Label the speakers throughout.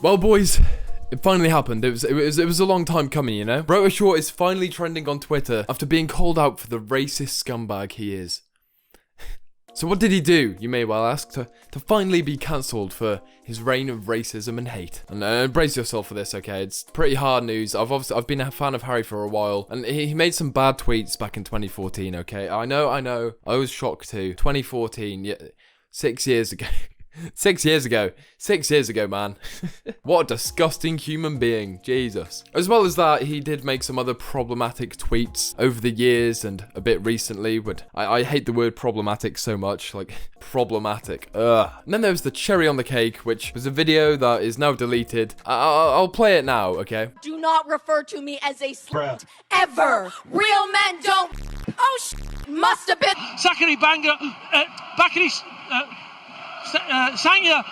Speaker 1: Well, boys, it finally happened. It was a long time coming, you know? Wroetoshaw is finally trending on Twitter after being called out for the racist scumbag he is. So what did he do, you may well ask, to finally be cancelled for his reign of racism and hate? And brace yourself for this, okay? It's pretty hard news. I've been a fan of Harry for a while, and he made some bad tweets back in 2014, okay? I know. I was shocked too. 2014, yeah, 6 years ago. 6 years ago. 6 years ago, man. What a disgusting human being. Jesus. As well as that, he did make some other problematic tweets over the years and a bit recently, but I hate the word problematic so much. Like, problematic. Ugh. And then there was the cherry on the cake, which was a video that is now deleted. I'll play it now, okay?
Speaker 2: Do not refer to me as a slut ever. Real men don't. Oh, must have been.
Speaker 3: Zachary Banger, Bakary. Sanya,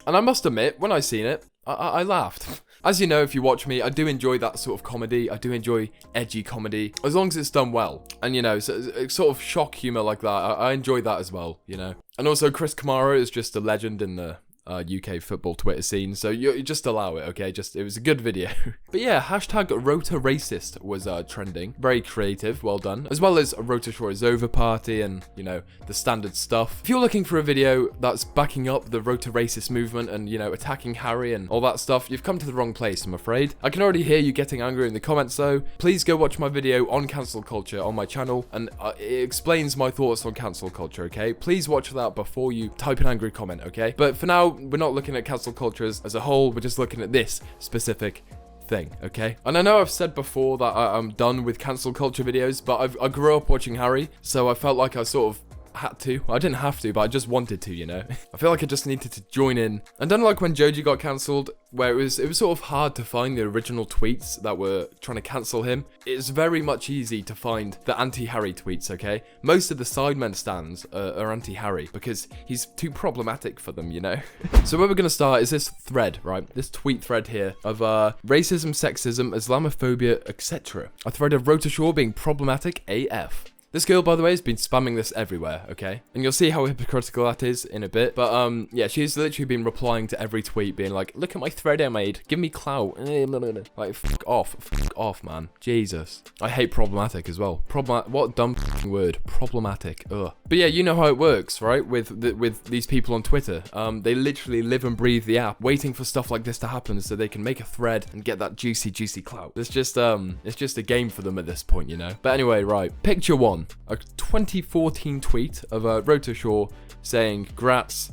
Speaker 1: And I must admit, when I seen it, I laughed. As you know, if you watch me, I do enjoy that sort of comedy. I do enjoy edgy comedy, as long as it's done well. And, you know, sort of shock humor like that, I enjoy that as well, you know. And also, Chris Kamara is just a legend in the UK football Twitter scene, so you just allow it, okay? It was a good video. But yeah, hashtag wroetoracist was trending. Very creative, well done. As well as wroetoshawisoverparty and, you know, the standard stuff. If you're looking for a video that's backing up the wroetoracist movement and, you know, attacking Harry and all that stuff, you've come to the wrong place, I'm afraid. I can already hear you getting angry in the comments though. Please go watch my video on cancel culture on my channel, and it explains my thoughts on cancel culture, okay? Please watch that before you type an angry comment, okay? But for now, we're not looking at cancel culture as a whole, we're just looking at this specific thing, okay? And I know I've said before that I'm done with cancel culture videos, but I grew up watching Harry, so I felt like I sort of had to. I didn't have to, but I just wanted to, you know? I feel like I just needed to join in. And then like when Joji got cancelled, where it was sort of hard to find the original tweets that were trying to cancel him. It's very much easy to find the anti-Harry tweets, okay? Most of the Sidemen stands are anti-Harry because he's too problematic for them, you know? So where we're gonna start is this thread, right? This tweet thread here of racism, sexism, Islamophobia, etc. A thread of Wroetoshaw being problematic AF. This girl, by the way, has been spamming this everywhere, okay? And you'll see how hypocritical that is in a bit. But, yeah, she's literally been replying to every tweet, being like, look at my thread I made. Give me clout. Like, fuck off, man. Jesus. I hate problematic as well. What a dumb word. Problematic. Ugh. But yeah, you know how it works, right? With these people on Twitter. They literally live and breathe the app, waiting for stuff like this to happen so they can make a thread and get that juicy clout. It's just a game for them at this point, you know? But anyway, right. Picture one. A 2014 tweet of Wroetoshaw saying grats,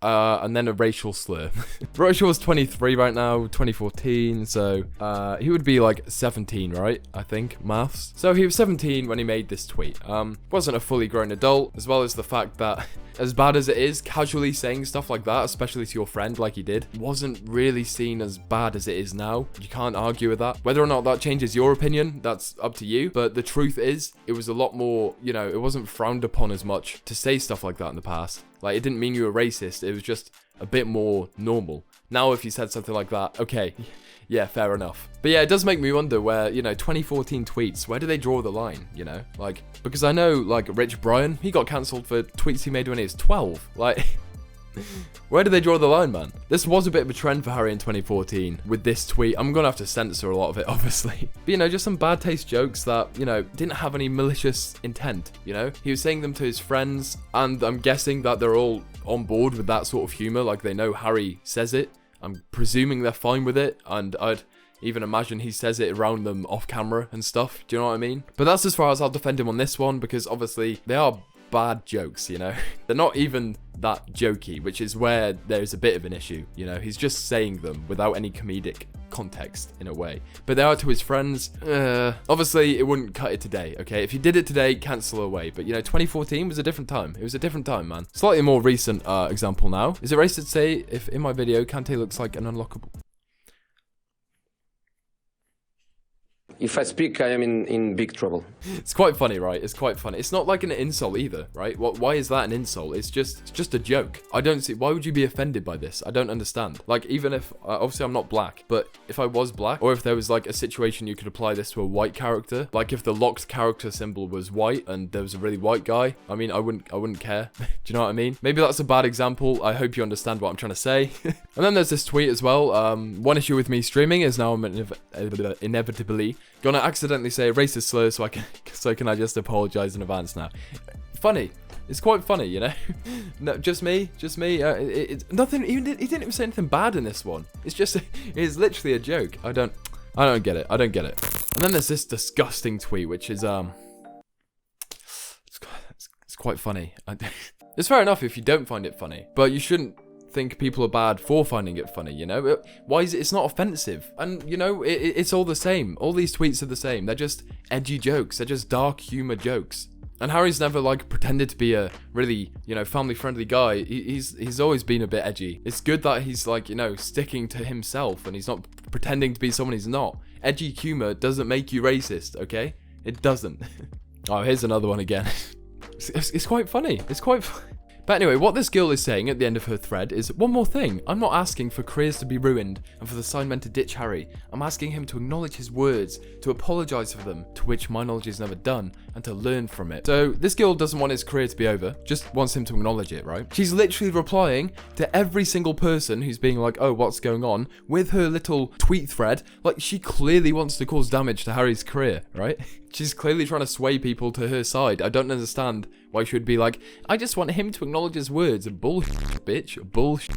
Speaker 1: and then a racial slur. Wroetoshaw is 23 right now, 2014, so he would be like 17, right? I think, maths. So he was 17 when he made this tweet. Wasn't a fully grown adult, as well as the fact that, as bad as it is, casually saying stuff like that, especially to your friend like he did, wasn't really seen as bad as it is now. You can't argue with that. Whether or not that changes your opinion, that's up to you. But the truth is, it was a lot more, you know, it wasn't frowned upon as much to say stuff like that in the past. Like, it didn't mean you were racist, it was just a bit more normal. Now, if you said something like that, okay, yeah, fair enough. But yeah, it does make me wonder where, you know, 2014 tweets, where do they draw the line, you know? Like, because I know, like, Rich Brian, he got cancelled for tweets he made when he was 12. Like, where do they draw the line, man? This was a bit of a trend for Harry in 2014 with this tweet. I'm gonna have to censor a lot of it, obviously. But, you know, just some bad taste jokes that, you know, didn't have any malicious intent, you know? He was saying them to his friends, and I'm guessing that they're all on board with that sort of humor, like they know Harry says it. I'm presuming they're fine with it, and I'd even imagine he says it around them off camera and stuff. Do you know what I mean? But that's as far as I'll defend him on this one, because obviously they are bad jokes, you know? They're not even that jokey, which is where there's a bit of an issue, you know? He's just saying them without any comedic context in a way. But they are to his friends. Obviously, it wouldn't cut it today, okay? If you did it today, cancel away. But, you know, 2014 was a different time. It was a different time, man. Slightly more recent example now. Is it racist to say if in my video, Kante looks like an unlockable...
Speaker 4: If I speak, I am in big trouble.
Speaker 1: It's quite funny, right? It's quite funny. It's not like an insult either, right? Why is that an insult? It's just a joke. I don't see, why would you be offended by this? I don't understand. Like, even if, obviously I'm not black, but if I was black, or if there was like a situation you could apply this to a white character, like if the locked character symbol was white and there was a really white guy, I mean, I wouldn't care. Do you know what I mean? Maybe that's a bad example. I hope you understand what I'm trying to say. And then there's this tweet as well. One issue with me streaming is now I'm inevitably gonna accidentally say a racist slur, so can I just apologize in advance now? Funny. It's quite funny, you know. No, just me. It's nothing. He didn't even say anything bad in this one. It's literally a joke. I don't get it. And then there's this disgusting tweet, which is it's quite funny. It's fair enough if you don't find it funny, but you shouldn't think people are bad for finding it funny, you know? Why is it? It's not offensive. And, you know, it's all the same. All these tweets are the same. They're just edgy jokes. They're just dark humor jokes. And Harry's never, like, pretended to be a really, you know, family-friendly guy. He's always been a bit edgy. It's good that he's, like, you know, sticking to himself and he's not pretending to be someone he's not. Edgy humor doesn't make you racist, okay? It doesn't. Oh, here's another one again. It's quite funny. But anyway, what this girl is saying at the end of her thread is, one more thing, I'm not asking for careers to be ruined and for the Sidemen to ditch Harry. I'm asking him to acknowledge his words, to apologise for them, to which my knowledge is never done, and to learn from it. So this girl doesn't want his career to be over, just wants him to acknowledge it, right? She's literally replying to every single person who's being like, oh, what's going on, with her little tweet thread. Like, she clearly wants to cause damage to Harry's career, right? She's clearly trying to sway people to her side. I don't understand why she would be like, I just want him to acknowledge his words. Bullshit, bitch. Bullshit.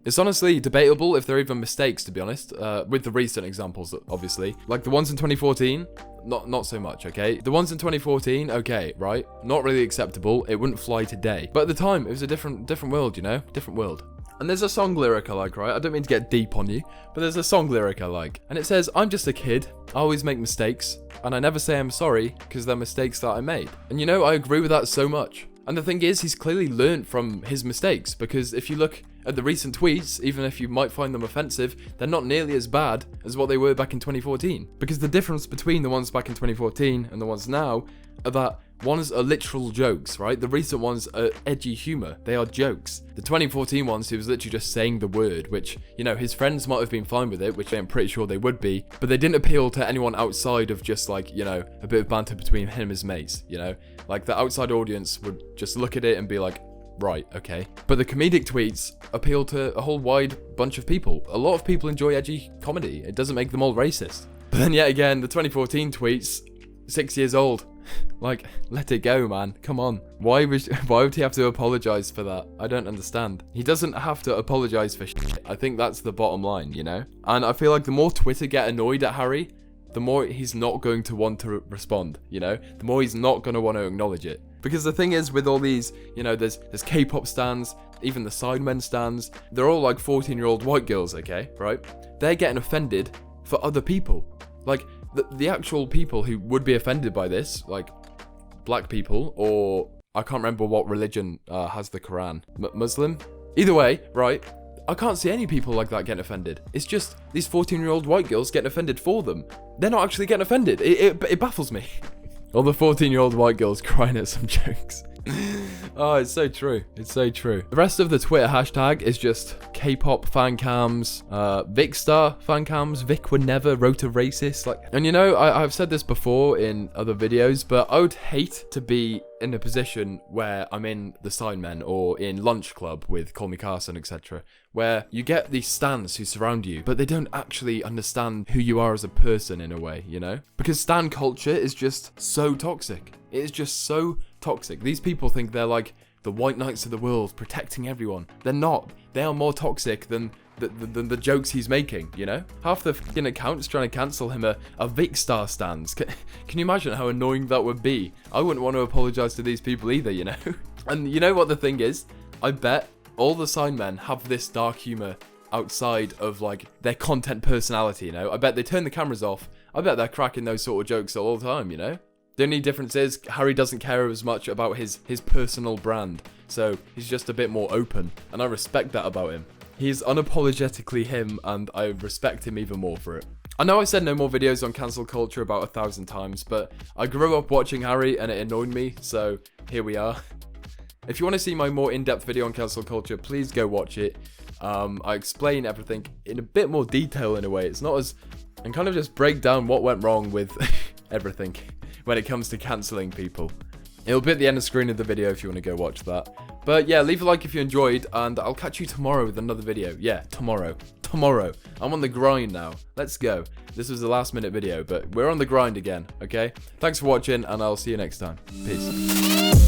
Speaker 1: It's honestly debatable if they're even mistakes, to be honest, with the recent examples, obviously. Like the ones in 2014, not so much, okay? The ones in 2014, okay, right? Not really acceptable. It wouldn't fly today. But at the time, it was a different world, you know? Different world. And there's a song lyric I like, right? I don't mean to get deep on you, but there's a song lyric I like. And it says, I'm just a kid. I always make mistakes. And I never say I'm sorry because they're mistakes that I made. And you know, I agree with that so much. And the thing is, he's clearly learned from his mistakes, because if you look at the recent tweets, even if you might find them offensive, they're not nearly as bad as what they were back in 2014. Because the difference between the ones back in 2014 and the ones now are that ones are literal jokes, right? The recent ones are edgy humor. They are jokes. The 2014 ones, he was literally just saying the word, which, you know, his friends might have been fine with it, which I'm pretty sure they would be, but they didn't appeal to anyone outside of just like, you know, a bit of banter between him and his mates, you know? Like the outside audience would just look at it and be like, right, okay. But the comedic tweets appeal to a whole wide bunch of people. A lot of people enjoy edgy comedy. It doesn't make them all racist. But then yet again, the 2014 tweets, 6 years old. Like, let it go, man. Come on. Why would he have to apologize for that? I don't understand. He doesn't have to apologize for shit. I think that's the bottom line, you know? And I feel like the more Twitter get annoyed at Harry, the more he's not going to want to respond, you know? The more he's not going to want to acknowledge it. Because the thing is, with all these, you know, there's K-pop stans, even the Sidemen stans, they're all like 14-year-old white girls, okay? Right? They're getting offended for other people. Like, the actual people who would be offended by this, like black people, or I can't remember what religion has the Quran, Muslim? Either way, right, I can't see any people like that getting offended. It's just these 14-year-old white girls getting offended for them. They're not actually getting offended. It baffles me. All the 14-year-old white girls crying at some jokes. Oh, it's so true. It's so true. The rest of the Twitter hashtag is just K-pop fan cams, VikkStar fan cams, Vic would never, wroetoracist. Like, and you know, I've said this before in other videos, but I would hate to be in a position where I'm in the Sidemen or in Lunch Club with Call Me Carson, etc., where you get these stans who surround you, but they don't actually understand who you are as a person in a way, you know? Because stan culture is just so toxic. It is just so toxic. These people think they're like the white knights of the world, protecting everyone. They're not. They are more toxic than the jokes he's making, you know? Half the fucking accounts trying to cancel him are VikkStar stans. Can you imagine how annoying that would be? I wouldn't want to apologize to these people either, you know? And you know what the thing is? I bet all the Sidemen have this dark humor outside of like their content personality, you know? I bet they turn the cameras off. I bet they're cracking those sort of jokes all the time, you know? The only difference is Harry doesn't care as much about his personal brand, so he's just a bit more open, and I respect that about him. He's unapologetically him, and I respect him even more for it. I know I said no more videos on cancel culture about 1,000 times, but I grew up watching Harry and it annoyed me, so here we are. If you want to see my more in-depth video on cancel culture, please go watch it. I explain everything in a bit more detail in a way. It's not as... and kind of just break down what went wrong with everything when it comes to cancelling people. It'll be at the end of the screen of the video if you want to go watch that. But yeah, leave a like if you enjoyed, and I'll catch you tomorrow with another video. Yeah, tomorrow. Tomorrow. I'm on the grind now. Let's go. This was the last minute video, but we're on the grind again, okay? Thanks for watching, and I'll see you next time. Peace.